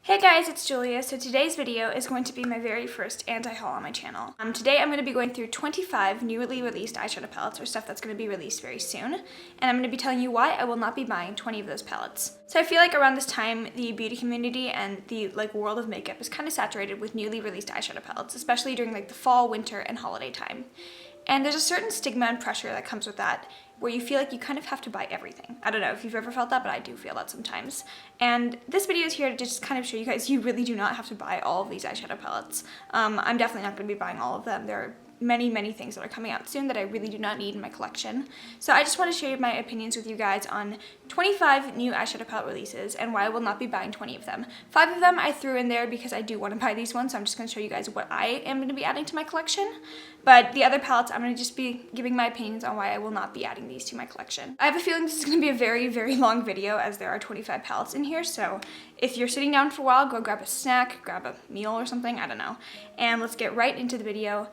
Hey guys, it's Julia. So today's video is going to be my very first anti-haul on my channel. Today I'm going to be going through 25 newly released eyeshadow palettes, or stuff that's going to be released very soon, and I'm going to be telling you why I will not be buying 20 of those palettes. So I feel like around this time, the beauty community and the world of makeup is kind of saturated with newly released eyeshadow palettes, especially during the fall, winter, and holiday time. And there's a certain stigma and pressure that comes with that, where you feel like you kind of have to buy everything. I don't know if you've ever felt that, but I do feel that sometimes. And this video is here to just kind of show you guys you really do not have to buy all of these eyeshadow palettes. I'm definitely not going to be buying all of them. There are many things that are coming out soon that I really do not need in my collection. So I just want to share my opinions with you guys on 25 new eyeshadow palette releases and why I will not be buying 20 of them. 5 of them I threw in there because I do want to buy these ones, so I'm just going to show you guys what I am going to be adding to my collection. But the other palettes, I'm going to just be giving my opinions on why I will not be adding these to my collection. I have a feeling this is going to be a very long video, as there are 25 palettes in here, so if you're sitting down for a while, go grab a snack, grab a meal or something, I don't know. And let's get right into the video.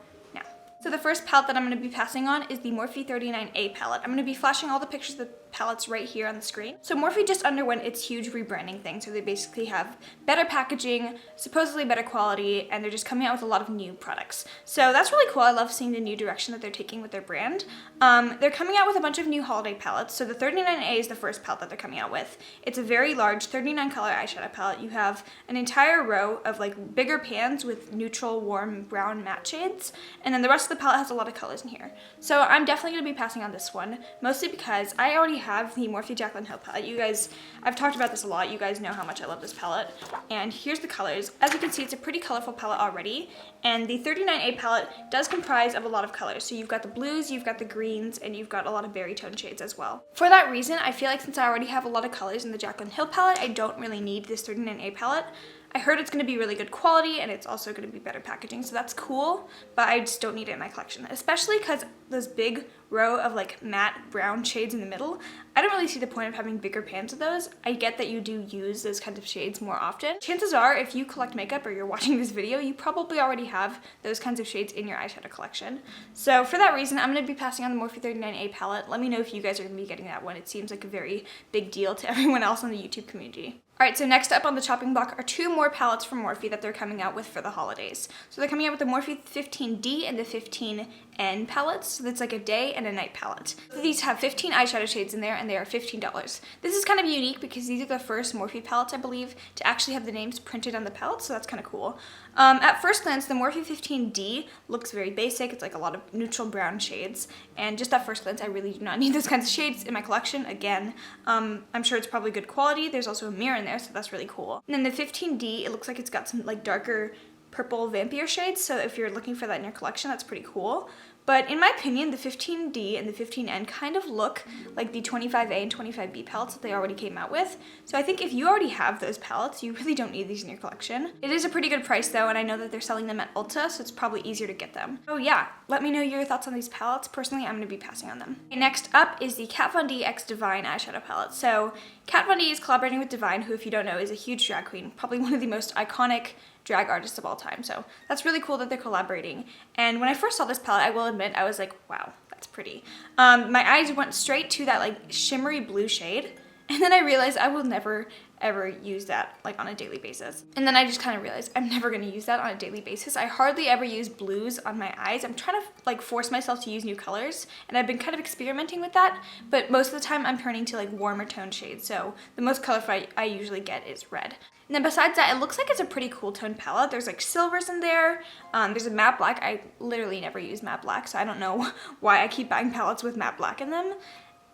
So the first palette that I'm going to be passing on is the Morphe 39A palette. I'm going to be flashing all the pictures of the palettes right here on the screen. So Morphe just underwent its huge rebranding thing, so they basically have better packaging, supposedly better quality, and they're just coming out with a lot of new products. So that's really cool. I love seeing the new direction that they're taking with their brand. They're coming out with a bunch of new holiday palettes. So the 39A is the first palette that they're coming out with. It's a very large 39 color eyeshadow palette. You have an entire row of bigger pans with neutral, warm, brown matte shades, and then the rest of the palette has a lot of colors in here. So I'm definitely going to be passing on this one, mostly because I already have the Morphe Jaclyn Hill palette. You guys, I've talked about this a lot. You guys know how much I love this palette. And here's the colors. As you can see, it's a pretty colorful palette already. And the 39A palette does comprise of a lot of colors. So you've got the blues, you've got the greens, and you've got a lot of berry tone shades as well. For that reason, I feel like since I already have a lot of colors in the Jaclyn Hill palette, I don't really need this 39A palette. I heard it's going to be really good quality and it's also going to be better packaging, so that's cool, but I just don't need it in my collection, especially because those big row of matte brown shades in the middle, I don't really see the point of having bigger pans of those. I get that you do use those kinds of shades more often. Chances are, if you collect makeup or you're watching this video, you probably already have those kinds of shades in your eyeshadow collection. So for that reason, I'm going to be passing on the Morphe 39A palette. Let me know if you guys are going to be getting that one. It seems like a very big deal to everyone else in the YouTube community. Alright, so next up on the chopping block are 2 more palettes from Morphe that they're coming out with for the holidays. So they're coming out with the Morphe 15D and the 15N palettes. So that's like a day and a night palette. These have 15 eyeshadow shades in there and they are $15. This is kind of unique because these are the first Morphe palettes, I believe, to actually have the names printed on the palette, so that's kind of cool. At first glance, the Morphe 15D looks very basic. It's a lot of neutral brown shades, and just at first glance, I really do not need those kinds of shades in my collection. Again, I'm sure it's probably good quality. There's also a mirror in there, so that's really cool. And then the 15D, it looks like it's got some darker purple vampire shades, so if you're looking for that in your collection, that's pretty cool. But in my opinion, the 15D and the 15N kind of look like the 25A and 25B palettes that they already came out with. So I think if you already have those palettes, you really don't need these in your collection. It is a pretty good price though, and I know that they're selling them at Ulta, so it's probably easier to get them. Oh yeah, let me know your thoughts on these palettes. Personally, I'm going to be passing on them. Okay, next up is the Kat Von D X Divine eyeshadow palette. So Kat Von D is collaborating with Divine, who, if you don't know, is a huge drag queen, probably one of the most iconic drag artists of all time, so that's really cool that they're collaborating. And when I first saw this palette, I will admit, I was like, wow, that's pretty. My eyes went straight to that shimmery blue shade, and then I realized I will never ever use that on a daily basis. And then I just kind of realized I'm never going to use that on a daily basis. I hardly ever use blues on my eyes. I'm trying to force myself to use new colors, and I've been kind of experimenting with that, but most of the time I'm turning to warmer tone shades, so the most colorful I usually get is red. And then besides that, it looks like it's a pretty cool tone palette. There's silvers in there. There's a matte black. I literally never use matte black, so I don't know why I keep buying palettes with matte black in them.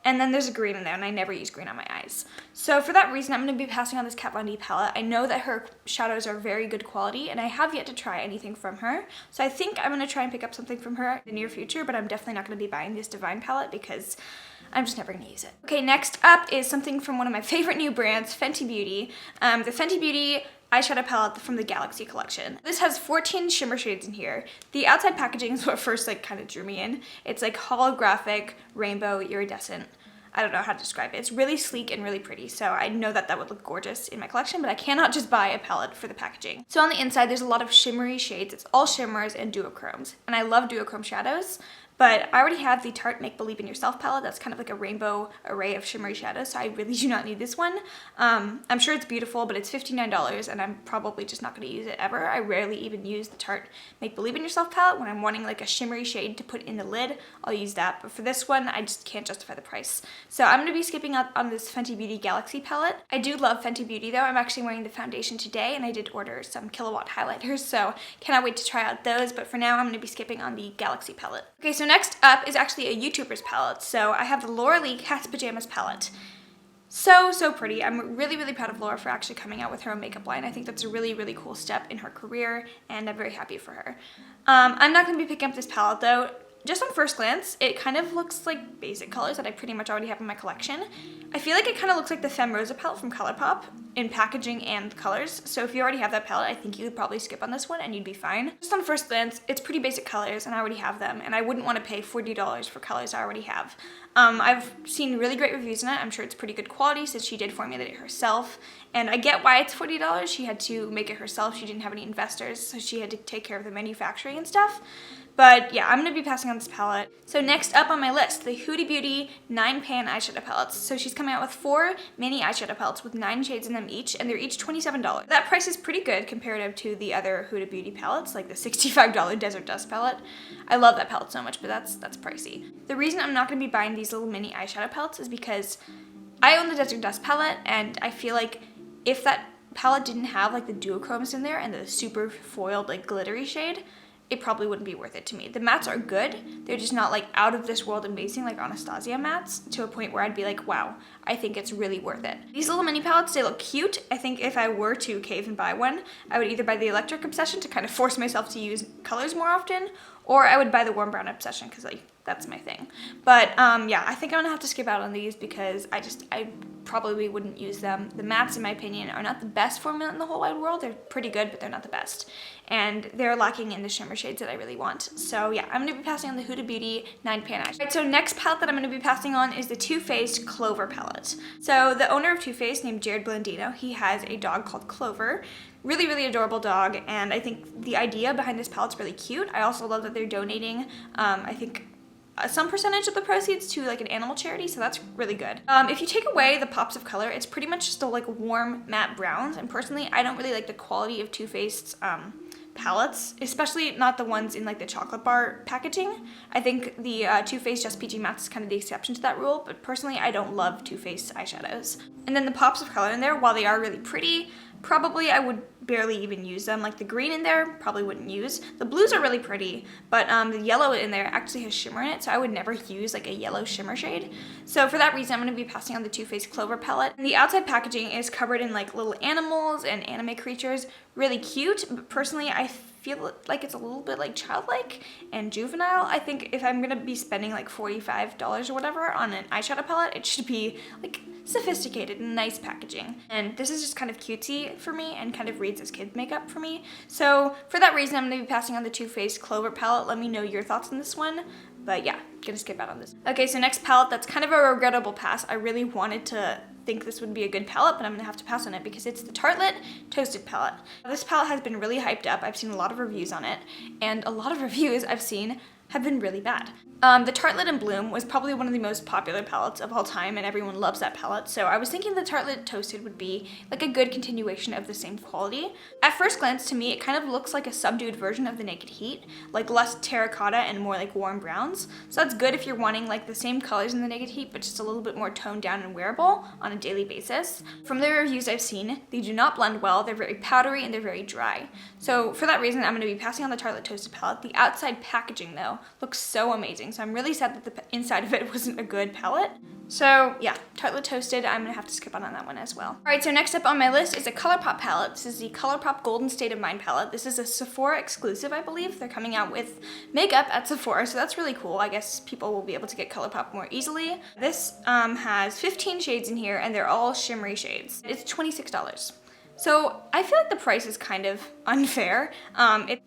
And then there's a green in there, and I never use green on my eyes. So for that reason, I'm going to be passing on this Kat Von D palette. I know that her shadows are very good quality, and I have yet to try anything from her. So I think I'm going to try and pick up something from her in the near future, but I'm definitely not going to be buying this Divine palette because I'm just never going to use it. Okay, next up is something from one of my favorite new brands, Fenty Beauty. The Fenty Beauty eyeshadow palette from the Galaxy collection. This has 14 shimmer shades in here. The outside packaging is what first kind of drew me in. It's holographic, rainbow, iridescent. I don't know how to describe it. It's really sleek and really pretty, so I know that that would look gorgeous in my collection, but I cannot just buy a palette for the packaging. So on the inside, there's a lot of shimmery shades. It's all shimmers and duochromes, and I love duochrome shadows, but I already have the Tarte Make Believe in Yourself palette. That's kind of like a rainbow array of shimmery shadows, so I really do not need this one. I'm sure it's beautiful, but it's $59 and I'm probably just not going to use it ever. I rarely even use the Tarte Make Believe in Yourself palette. When I'm wanting like a shimmery shade to put in the lid, I'll use that, but for this one, I just can't justify the price. So I'm going to be skipping out on this Fenty Beauty Galaxy palette. I do love Fenty Beauty though. I'm actually wearing the foundation today and I did order some Killawatt highlighters, so cannot wait to try out those, but for now I'm going to be skipping on the Galaxy palette. Okay, so next up is actually a YouTuber's palette. So I have the Laura Lee Cat's Pajamas palette. So pretty. I'm really proud of Laura for actually coming out with her own makeup line. I think that's a really cool step in her career and I'm very happy for her. I'm not going to be picking up this palette though. Just on first glance, it kind of looks like basic colors that I pretty much already have in my collection. I feel like it kind of looks like the Femme Rosa palette from Colourpop in packaging and colors. So if you already have that palette, I think you could probably skip on this one and you'd be fine. Just on first glance, it's pretty basic colors and I already have them and I wouldn't want to pay $40 for colors I already have. I've seen really great reviews on it. I'm sure it's pretty good quality since she did formulate it herself. And I get why it's $40. She had to make it herself. She didn't have any investors, so she had to take care of the manufacturing and stuff. But yeah, I'm going to be passing on this palette. So next up on my list, the Huda Beauty 9-pan eyeshadow palettes. So she's coming out with 4 mini eyeshadow palettes with 9 shades in them each, and they're each $27. That price is pretty good comparative to the other Huda Beauty palettes, like the $65 Desert Dust palette. I love that palette so much, but that's pricey. The reason I'm not going to be buying these little mini eyeshadow palettes is because I own the Desert Dust palette, and I feel like if that palette didn't have like the duochromes in there and the super foiled like glittery shade, it probably wouldn't be worth it to me. The mattes are good. They're just not like out of this world amazing like Anastasia mattes to a point where I'd be like, wow, I think it's really worth it. These little mini palettes, they look cute. I think if I were to cave and buy one, I would either buy the Electric Obsession to kind of force myself to use colors more often, or I would buy the Warm Brown Obsession because like that's my thing. But yeah, I think I'm gonna have to skip out on these because I probably wouldn't use them. The mattes, in my opinion, are not the best formula in the whole wide world. They're pretty good, but they're not the best. And they're lacking in the shimmer shades that I really want. So yeah, I'm gonna be passing on the Huda Beauty 9-pan eyeshadow. Right, so next palette that I'm gonna be passing on is the Too Faced Clover palette. So the owner of Too Faced, named Jared Blandino, he has a dog called Clover. Really adorable dog, and I think the idea behind this palette's really cute. I also love that they're donating, I think, some percentage of the proceeds to like an animal charity, so that's really good. If you take away the pops of color, it's pretty much still like warm matte browns, and personally I don't really like the quality of Too Faced's palettes, especially not the ones in like the chocolate bar packaging. I think the Too Faced Just Peachy Mattes is kind of the exception to that rule, but personally I don't love Too Faced eyeshadows. And then the pops of color in there, while they are really pretty, probably I would barely even use them. Like the green in there, probably wouldn't use. The blues are really pretty, but the yellow in there actually has shimmer in it, so I would never use like a yellow shimmer shade. So for that reason, I'm going to be passing on the Too Faced Clover palette. And the outside packaging is covered in like little animals and anime creatures. Really cute, but personally I feel like it's a little bit like childlike and juvenile. I think if I'm going to be spending like $45 or whatever on an eyeshadow palette, it should be like sophisticated and nice packaging. And this is just kind of cutesy for me and kind of reads as kid makeup for me. So for that reason, I'm going to be passing on the Too Faced Clover palette. Let me know your thoughts on this one. But yeah, gonna skip out on this. Okay, so next palette, that's kind of a regrettable pass. I really wanted to think this would be a good palette, but I'm gonna have to pass on it because it's the Tartelette Toasted palette. This palette has been really hyped up. I've seen a lot of reviews on it, and a lot of reviews I've seen have been really bad. The Tartelette in Bloom was probably one of the most popular palettes of all time, and everyone loves that palette, so I was thinking the Tartelette Toasted would be like a good continuation of the same quality. At first glance, to me, it kind of looks like a subdued version of the Naked Heat, like less terracotta and more like warm browns. So that's good if you're wanting like the same colors in the Naked Heat, but just a little bit more toned down and wearable on a daily basis. From the reviews I've seen, they do not blend well, they're very powdery, and they're very dry. So for that reason, I'm going to be passing on the Tartelette Toasted palette. The outside packaging, though, looks so amazing, so I'm really sad that the inside of it wasn't a good palette. So yeah, Tartelette Toasted, I'm gonna have to skip on that one as well. Alright, so next up on my list is a Colourpop palette. This is the Colourpop Golden State of Mind palette. This is a Sephora exclusive, I believe. They're coming out with makeup at Sephora, so that's really cool. I guess people will be able to get Colourpop more easily. This has 15 shades in here, and they're all shimmery shades. It's $26. So I feel like the price is kind of unfair.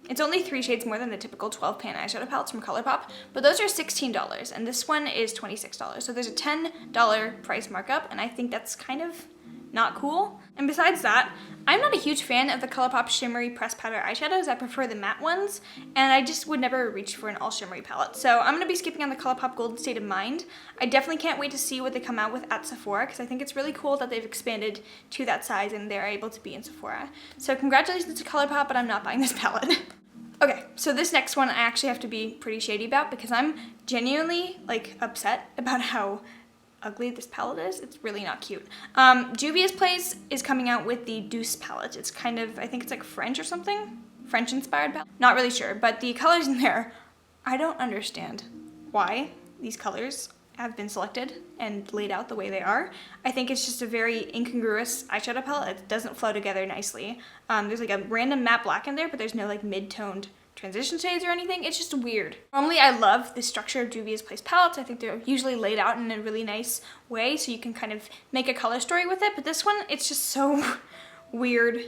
It's only 3 shades more than the typical 12-pan eyeshadow palettes from Colourpop, but those are $16, and this one is $26. So there's a $10 price markup, and I think that's kind of not cool. And besides that, I'm not a huge fan of the Colourpop shimmery pressed powder eyeshadows. I prefer the matte ones, and I just would never reach for an all shimmery palette. So I'm gonna be skipping on the Colourpop Golden State of Mind. I definitely can't wait to see what they come out with at Sephora, because I think it's really cool that they've expanded to that size and they're able to be in Sephora. So congratulations to Colourpop, but I'm not buying this palette. Okay, so this next one I actually have to be pretty shady about because I'm genuinely like upset about how ugly this palette is. It's really not cute. Juvia's Place is coming out with the Douce palette. It's kind of, I think it's like French or something? French inspired palette? Not really sure, but the colors in there, I don't understand why these colors have been selected and laid out the way they are. I think it's just a very incongruous eyeshadow palette. It doesn't flow together nicely. There's like a random matte black in there, but there's no like mid-toned transition shades or anything. It's just weird. Normally I love the structure of Juvia's Place palettes. I think they're usually laid out in a really nice way so you can kind of make a color story with it, but this one, it's just so weird.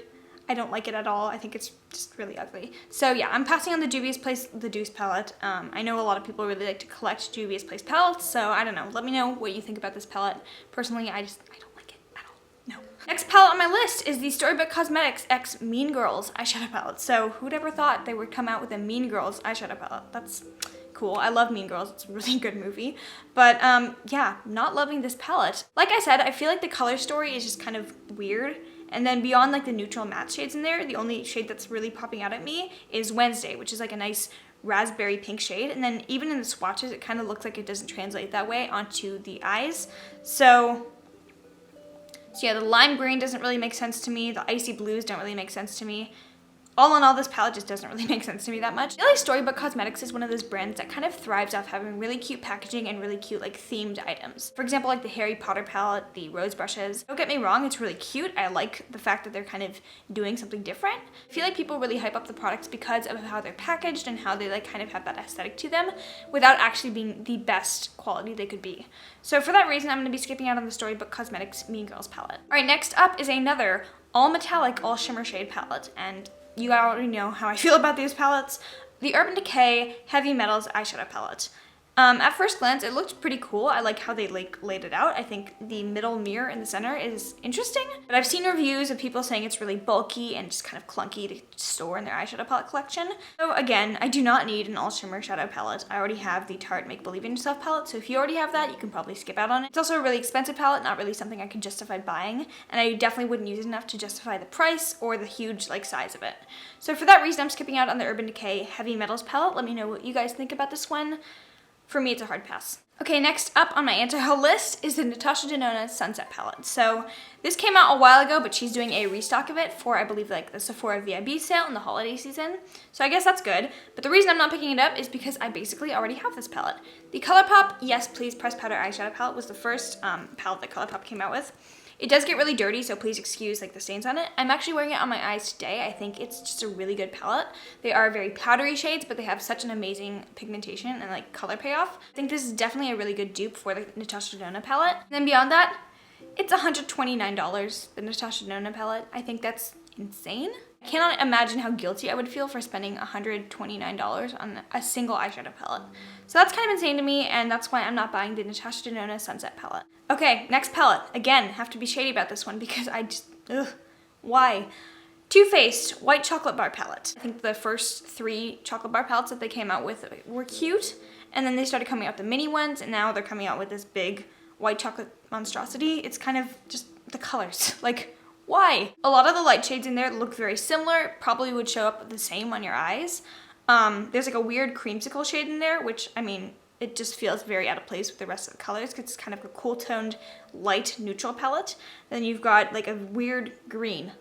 I don't like it at all. I think it's just really ugly. So yeah, I'm passing on the Juvia's Place, the Douce palette. I know a lot of people really like to collect Juvia's Place palettes, so I don't know. Let me know what you think about this palette. Personally, I don't like it at all. No. Next palette on my list is the Storybook Cosmetics X Mean Girls eyeshadow palette. So who'd ever thought they would come out with a Mean Girls eyeshadow palette? That's cool. I love Mean Girls. It's a really good movie. But yeah, not loving this palette. Like I said, I feel like the color story is just kind of weird. And then beyond like the neutral matte shades in there, the only shade that's really popping out at me is Wednesday, which is like a nice raspberry pink shade. And then even in the swatches, it kind of looks like it doesn't translate that way onto the eyes. So yeah, the lime green doesn't really make sense to me. The icy blues don't really make sense to me. All in all, this palette just doesn't really make sense to me that much. I feel like Storybook Cosmetics is one of those brands that kind of thrives off having really cute packaging and really cute like themed items. For example, like the Harry Potter palette, the rose brushes. Don't get me wrong, it's really cute. I like the fact that they're kind of doing something different. I feel like people really hype up the products because of how they're packaged and how they like kind of have that aesthetic to them without actually being the best quality they could be. So for that reason, I'm gonna be skipping out on the Storybook Cosmetics Mean Girls palette. All right, next up is another all metallic, all shimmer shade palette, and you already know how I feel about these palettes. The Urban Decay Heavy Metals eyeshadow palette. At first glance, it looked pretty cool. I like how they like laid it out. I think the middle mirror in the center is interesting, but I've seen reviews of people saying it's really bulky and just kind of clunky to store in their eyeshadow palette collection. So again, I do not need an all shimmer shadow palette. I already have the Tarte Make Believe in Yourself palette, so if you already have that, you can probably skip out on it. It's also a really expensive palette, not really something I could justify buying, and I definitely wouldn't use it enough to justify the price or the huge like size of it. So for that reason, I'm skipping out on the Urban Decay Heavy Metals palette. Let me know what you guys think about this one. For me, it's a hard pass. Okay, next up on my anti-haul list is the Natasha Denona Sunset palette. So this came out a while ago, but she's doing a restock of it for, I believe, like the Sephora VIB sale in the holiday season. So I guess that's good. But the reason I'm not picking it up is because I basically already have this palette. The Colourpop Yes Please Pressed Powder Eyeshadow palette was the first palette that Colourpop came out with. It does get really dirty, so please excuse like the stains on it. I'm actually wearing it on my eyes today. I think it's just a really good palette. They are very powdery shades, but they have such an amazing pigmentation and like color payoff. I think this is definitely a really good dupe for the Natasha Denona palette. And then beyond that, it's $129, the Natasha Denona palette. I think that's insane. I cannot imagine how guilty I would feel for spending $129 on a single eyeshadow palette. So that's kind of insane to me, and that's why I'm not buying the Natasha Denona Sunset palette. Okay, next palette. Again, have to be shady about this one because I just, why? Too Faced White Chocolate Bar palette. I think the first 3 chocolate bar palettes that they came out with were cute, and then they started coming out with the mini ones, and now they're coming out with this big white chocolate monstrosity. It's kind of just the colors, like, why? A lot of the light shades in there look very similar, probably would show up the same on your eyes. There's like a weird creamsicle shade in there, which, I mean, it just feels very out of place with the rest of the colors because it's kind of a cool toned, light, neutral palette. Then you've got like a weird green.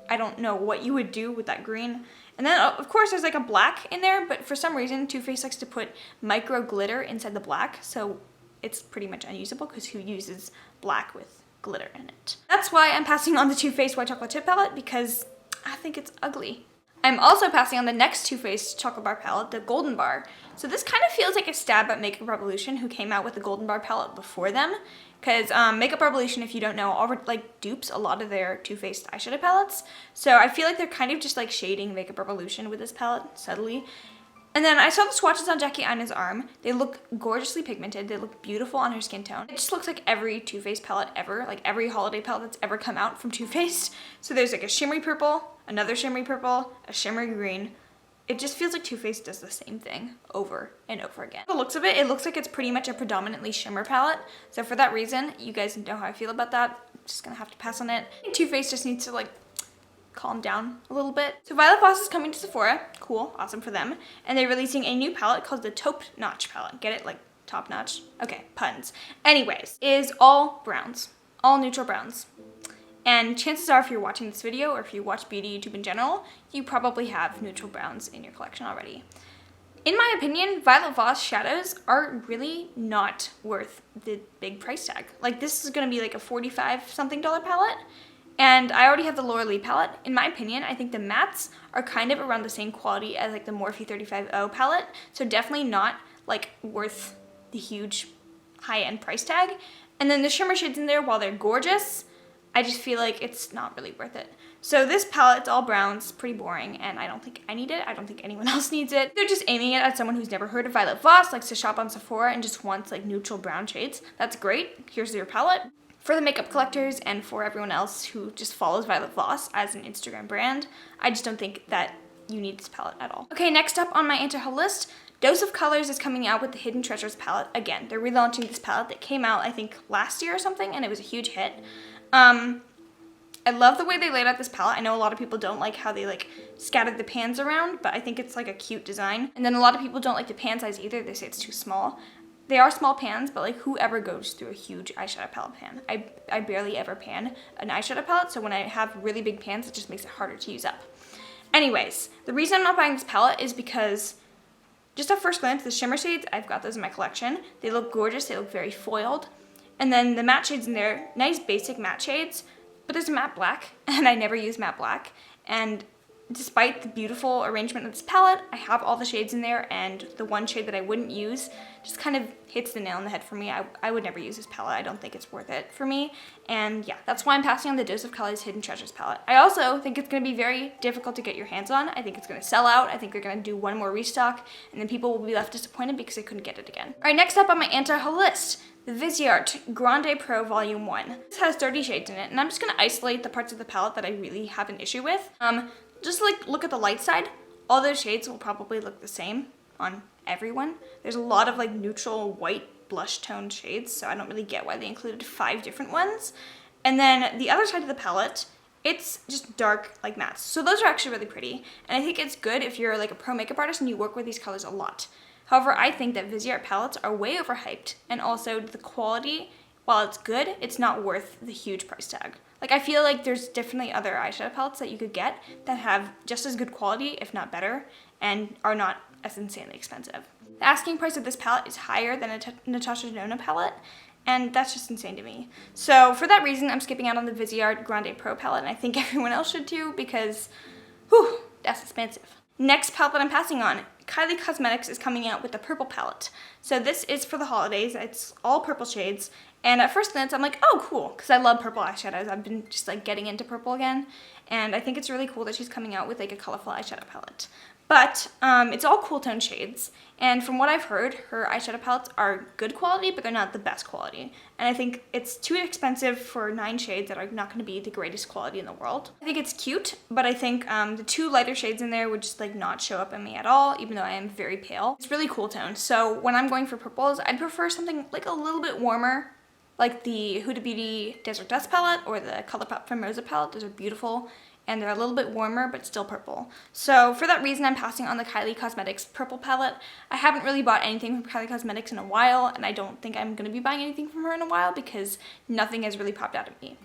I don't know what you would do with that green. And then, of course, there's like a black in there, but for some reason, Too Faced likes to put micro glitter inside the black, so it's pretty much unusable because who uses black with glitter in it? That's why I'm passing on the Too Faced White Chocolate Chip palette because I think it's ugly. I'm also passing on the next Too Faced chocolate bar palette, the Golden Bar. So this kind of feels like a stab at Makeup Revolution, who came out with the Golden Bar palette before them. Because Makeup Revolution, if you don't know, already like dupes a lot of their Too Faced eyeshadow palettes. So I feel like they're kind of just like shading Makeup Revolution with this palette subtly. And then I saw the swatches on Jackie Aina's arm. They look gorgeously pigmented. They look beautiful on her skin tone. It just looks like every Too Faced palette ever, like every holiday palette that's ever come out from Too Faced. So there's like a shimmery purple, another shimmery purple, a shimmery green. It just feels like Too Faced does the same thing over and over again. The looks of it, it looks like it's pretty much a predominantly shimmer palette. So for that reason, you guys know how I feel about that. I'm just gonna have to pass on it. I think Too Faced just needs to like calm down a little bit. So Violet Voss is coming to Sephora. Cool, awesome for them. And they're releasing a new palette called the Taupe Notch palette. Get it? Like top notch? Okay, puns. Anyways, is all browns, all neutral browns. And chances are if you're watching this video or if you watch beauty YouTube in general, you probably have neutral browns in your collection already. In my opinion, Violet Voss shadows are really not worth the big price tag. Like this is gonna be like a $45 something palette. And I already have the Laura Lee palette. In my opinion, I think the mattes are kind of around the same quality as like the Morphe 35O palette. So definitely not like worth the huge high-end price tag. And then the shimmer shades in there, while they're gorgeous, I just feel like it's not really worth it. So this palette, it's all browns, pretty boring, and I don't think I need it. I don't think anyone else needs it. They're just aiming it at someone who's never heard of Violet Voss, likes to shop on Sephora, and just wants like neutral brown shades. That's great. Here's your palette. For the makeup collectors and for everyone else who just follows Violet Voss as an Instagram brand, I just don't think that you need this palette at all. Okay, next up on my anti-haul list, Dose of Colors is coming out with the Hidden Treasures palette. Again, they're relaunching this palette that came out, I think, last year or something, and it was a huge hit. I love the way they laid out this palette. I know a lot of people don't like how they like scattered the pans around, but I think it's like a cute design. And then a lot of people don't like the pan size either. They say it's too small. They are small pans, but like whoever goes through a huge eyeshadow palette pan? I barely ever pan an eyeshadow palette, so when I have really big pans, it just makes it harder to use up. Anyways, the reason I'm not buying this palette is because just at first glance, the shimmer shades, I've got those in my collection. They look gorgeous, they look very foiled. And then the matte shades in there, nice basic matte shades, but there's a matte black, and I never use matte black. And despite the beautiful arrangement of this palette, I have all the shades in there, and the one shade that I wouldn't use just kind of hits the nail on the head for me. I would never use this palette. I don't think it's worth it for me. And yeah, that's why I'm passing on the Dose of Colors Hidden Treasures palette. I also think it's going to be very difficult to get your hands on. I think it's going to sell out. I think they're going to do one more restock, and then people will be left disappointed because they couldn't get it again. All right, next up on my anti-haul list, the Viseart Grande Pro Volume 1. This has 30 shades in it, and I'm just going to isolate the parts of the palette that I really have an issue with. Just like look at the light side, all those shades will probably look the same on everyone. There's a lot of like neutral white blush tone shades, so I don't really get why they included 5 different ones. And then the other side of the palette, it's just dark like mattes. So those are actually really pretty, and I think it's good if you're like a pro makeup artist and you work with these colors a lot. However, I think that Viseart palettes are way overhyped, and also the quality, while it's good, it's not worth the huge price tag. Like, I feel like there's definitely other eyeshadow palettes that you could get that have just as good quality, if not better, and are not as insanely expensive. The asking price of this palette is higher than a Natasha Denona palette, and that's just insane to me. So for that reason, I'm skipping out on the Viseart Grande Pro palette, and I think everyone else should too, because, whew, that's expensive. Next palette that I'm passing on, Kylie Cosmetics is coming out with the purple palette. So this is for the holidays. It's all purple shades. And at first glance, I'm like, oh, cool, because I love purple eyeshadows. I've been just like getting into purple again. And I think it's really cool that she's coming out with like a colorful eyeshadow palette. But it's all cool tone shades. And from what I've heard, her eyeshadow palettes are good quality, but they're not the best quality. And I think it's too expensive for 9 shades that are not going to be the greatest quality in the world. I think it's cute, but I think the 2 lighter shades in there would just like not show up on me at all, even though I am very pale. It's really cool tone. So when I'm going for purples, I'd prefer something like a little bit warmer, like the Huda Beauty Desert Dust palette or the Colourpop Famosa palette. Those are beautiful, and they're a little bit warmer, but still purple. So for that reason, I'm passing on the Kylie Cosmetics purple palette. I haven't really bought anything from Kylie Cosmetics in a while, and I don't think I'm going to be buying anything from her in a while because nothing has really popped out at me.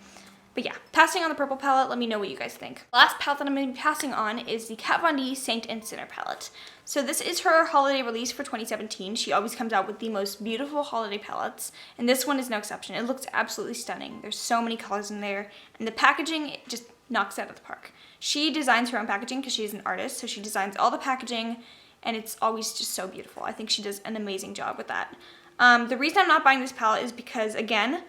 But yeah, passing on the purple palette, let me know what you guys think. The last palette that I'm going to be passing on is the Kat Von D Saint and Sinner palette. So this is her holiday release for 2017. She always comes out with the most beautiful holiday palettes, and this one is no exception. It looks absolutely stunning. There's so many colors in there, and the packaging, it just knocks it out of the park. She designs her own packaging because she's an artist, so she designs all the packaging, and it's always just so beautiful. I think she does an amazing job with that. The reason I'm not buying this palette is because, again,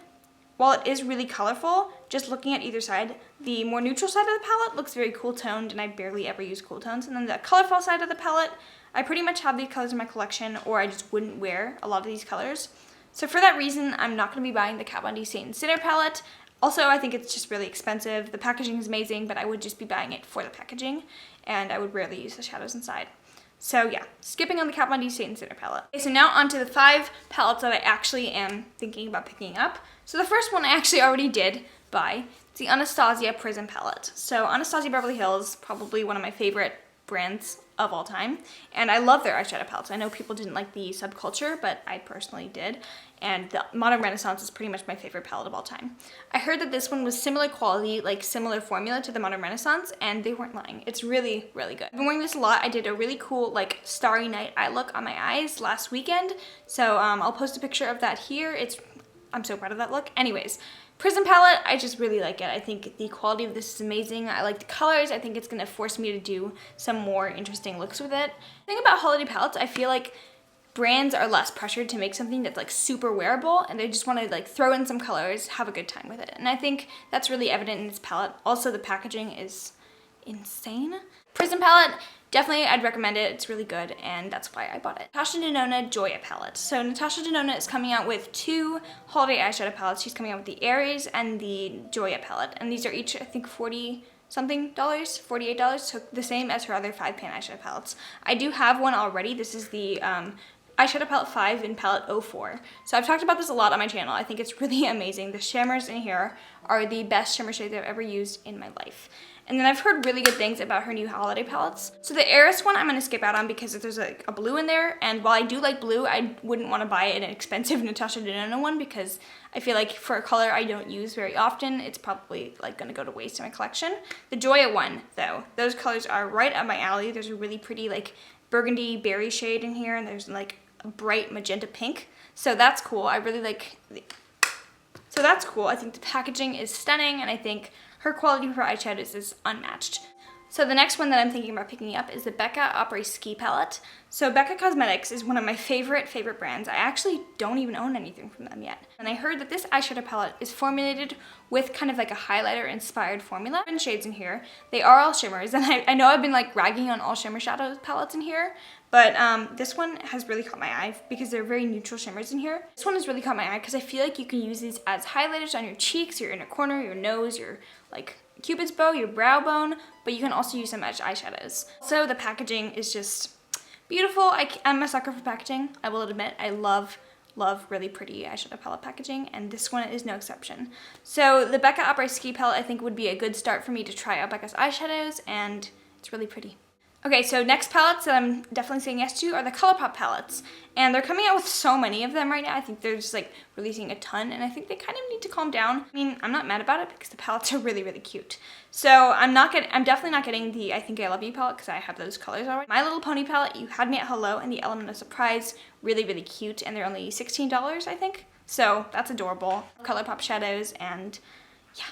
while it is really colorful, just looking at either side, the more neutral side of the palette looks very cool toned, and I barely ever use cool tones. And then the colorful side of the palette, I pretty much have these colors in my collection, or I just wouldn't wear a lot of these colors. So for that reason, I'm not going to be buying the Kat Von D Saint and Sinner palette. Also, I think it's just really expensive. The packaging is amazing, but I would just be buying it for the packaging, and I would rarely use the shadows inside. So yeah, skipping on the Kat Von D Saint and Sinner palette. Okay, so now on to the 5 palettes that I actually am thinking about picking up. So the first one I actually already did buy. It's the Anastasia Prism palette. So Anastasia Beverly Hills, probably one of my favorite brands of all time, and I love their eyeshadow palettes. I know people didn't like the Subculture, but I personally did, and the Modern Renaissance is pretty much my favorite palette of all time. I heard that this one was similar quality, like similar formula to the Modern Renaissance, and they weren't lying. It's really, really good. I've been wearing this a lot. I did a really cool like starry night eye look on my eyes last weekend, so I'll post a picture of that here. I'm so proud of that look. Anyways, Prism palette, I just really like it. I think the quality of this is amazing. I like the colors. I think it's going to force me to do some more interesting looks with it. The thing about holiday palettes, I feel like brands are less pressured to make something that's like super wearable, and they just want to like throw in some colors, have a good time with it. And I think that's really evident in this palette. Also, the packaging is insane. Prism palette, definitely I'd recommend it. It's really good, and that's why I bought it. Natasha Denona Joya palette. So Natasha Denona is coming out with 2 holiday eyeshadow palettes. She's coming out with the Aries and the Joya palette, and these are each, I think, $40 something, $48, so the same as her other 5-pan eyeshadow palettes. I do have one already. This is the eyeshadow palette 5 in palette 04. So I've talked about this a lot on my channel. I think it's really amazing. The shimmers in here are the best shimmer shades I've ever used in my life. And then I've heard really good things about her new holiday palettes. So the Aries one I'm going to skip out on because there's a blue in there, and while I do like blue, I wouldn't want to buy an expensive Natasha Denona one because I feel like for a color I don't use very often, it's probably like going to go to waste in my collection. The Joya one though, those colors are right up my alley. There's a really pretty like burgundy berry shade in here, and there's like a bright magenta pink. So that's cool. I really like So that's cool. I think the packaging is stunning, and I think her quality for eyeshadows is unmatched. So the next one that I'm thinking about picking up is the Becca Opry Ski palette. So Becca Cosmetics is one of my favorite brands. I actually don't even own anything from them yet. And I heard that this eyeshadow palette is formulated with kind of like a highlighter inspired formula. 7 shades in here. They are all shimmers, and I know I've been like ragging on all shimmer shadow palettes in here, but this one has really caught my eye because they're very neutral shimmers in here. This one has really caught my eye because I feel like you can use these as highlighters on your cheeks, your inner corner, your nose, your like Cupid's bow, your brow bone, but you can also use them as eyeshadows. So the packaging is just beautiful. I'm a sucker for packaging, I will admit. I love really pretty eyeshadow palette packaging, and this one is no exception. So the Becca Opry Ski palette I think would be a good start for me to try out Becca's eyeshadows, and it's really pretty. Okay, so next palettes that I'm definitely saying yes to are the Colourpop palettes. And they're coming out with so many of them right now. I think they're just like releasing a ton, and I think they kind of need to calm down. I mean, I'm not mad about it because the palettes are really, really cute. So I'm definitely not getting the I Think I Love You palette because I have those colors already. My Little Pony palette, You Had Me at Hello, and the Element of Surprise, really, really cute, and they're only $16, I think. So that's adorable. Colourpop shadows, and yeah.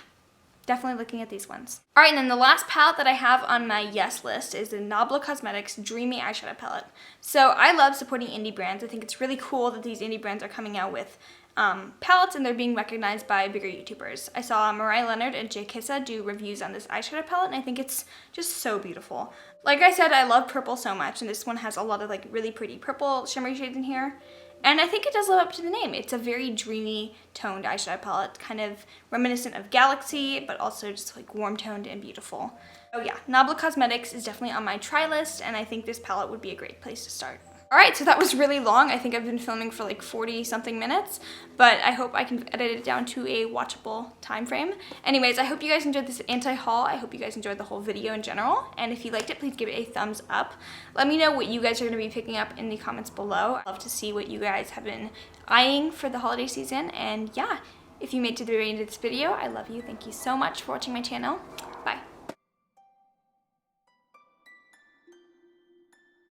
Definitely looking at these ones. All right, and then the last palette that I have on my yes list is the Nabla Cosmetics Dreamy eyeshadow palette. So I love supporting indie brands. I think it's really cool that these indie brands are coming out with palettes, and they're being recognized by bigger YouTubers. I saw Mariah Leonard and Jay Kissa do reviews on this eyeshadow palette, and I think it's just so beautiful. Like I said, I love purple so much, and this one has a lot of like really pretty purple shimmery shades in here. And I think it does live up to the name. It's a very dreamy toned eyeshadow palette, kind of reminiscent of Galaxy, but also just like warm toned and beautiful. Oh yeah, Nabla Cosmetics is definitely on my try list, and I think this palette would be a great place to start. All right, so that was really long. I think I've been filming for like 40 something minutes, but I hope I can edit it down to a watchable time frame. Anyways, I hope you guys enjoyed this anti-haul. I hope you guys enjoyed the whole video in general, and if you liked it, please give it a thumbs up. Let me know what you guys are gonna be picking up in the comments below. I'd love to see what you guys have been eyeing for the holiday season, and yeah, if you made it to the very end of this video, I love you. Thank you so much for watching my channel.